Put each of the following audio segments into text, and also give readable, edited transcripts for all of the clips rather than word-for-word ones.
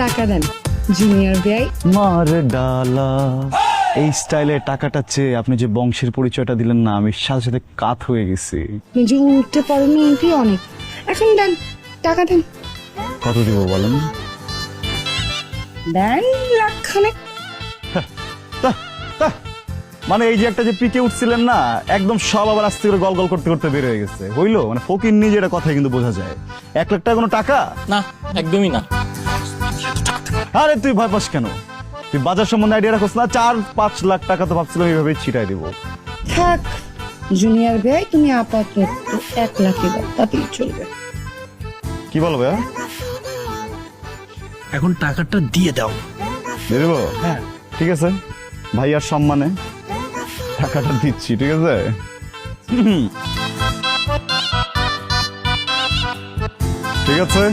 টাকা দেন জুনিয়র ভাই। মার ডালা এই স্টাইলে টাকাটা চেয়ে আপনি যে বংশের পরিচয়টা দিলেন না, আমি সাথে সাথে কাত হয়ে গেছি। নিজে উঠতে পারেনি এটি অনেক। এখন দেন টাকা দেন। কত দিব বলেন? দেন লাখ খানেক। মানে এই যে একটা যে পিকে উঠছিলেন না, একদম সব আবার আস্তে করে গল গল করতে করতে বের হয়ে গেছে। হইলো মানে ফকির নিজে এটা কথাই কিন্তু বোঝা যায়। 1 লাখ টাকা কোনো টাকা না, একদমই না। আরে তুই ভয় পাস কেন? তুই বাজার সম্বন্ধে আইডিয়া রাখোস না? 4-5 লাখ টাকা তো ভাবছিলাম এইভাবে ছিটাই দিব। থাক জুনিয়র ভাই, তুমি আপাতত 1 লাখই দাও, তাতেই চলবে। কি বলো ভাইয়া? এখন টাকাটা দিয়ে দাও। দিয়ে দেবো? হ্যাঁ। ঠিক আছে, ভাইয়ার সম্মানে টাকাটা দিচ্ছি। ঠিক আছে, ঠিক আছে।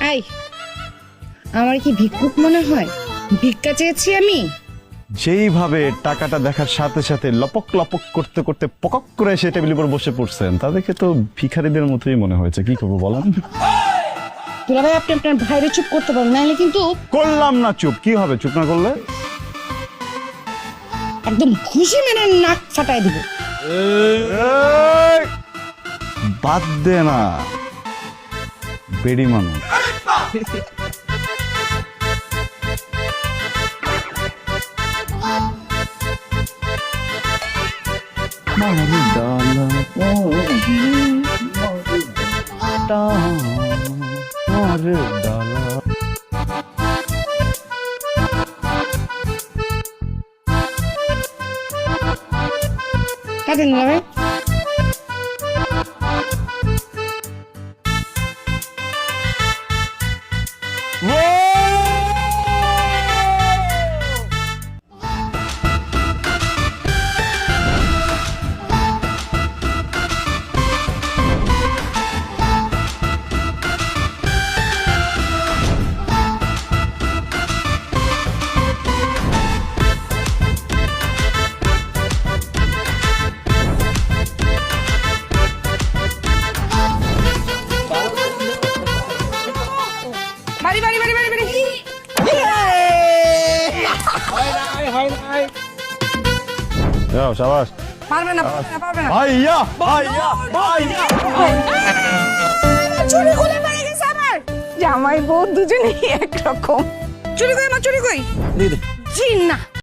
আই, আমার কি ভিক্ষুক মনে হয়? ভিক্ষা চেয়েছি আমি? যেইভাবে টাকাটা দেখার সাথে সাথে লপক লপক করতে করতে পকক করে এসে টেবিলের উপর বসে পড়ছেন, তা দেখে তো ভিখারিদের মতোই মনে হয়েছে। কি করবো বলেন? দুলা ভাই, আপনি আপনার ভাইরে চুপ করতে পারেন, নাহলে কিন্তু করলাম না চুপ। কি হবে চুপ না করলে? একদম ঘুষি মেরে নাক ফাটাই দিব। এই, বাদ দে না, বেড়ি মানুষ। কাটেন দুলা ভাই। বাড়ি বাড়ি বাড়ি বাড়ি বাড়ি। যাও, শাবাশ। পারবে না, পারবে না, পারবে না। ভাইয়া ভাইয়া ভাইয়া। চুরি খুলে পড়ে গেছে আমার। জামাই বউ দুজনেই একরকম। চুরি কই, আমার চুরি কই? দিয়ে দে। জি না।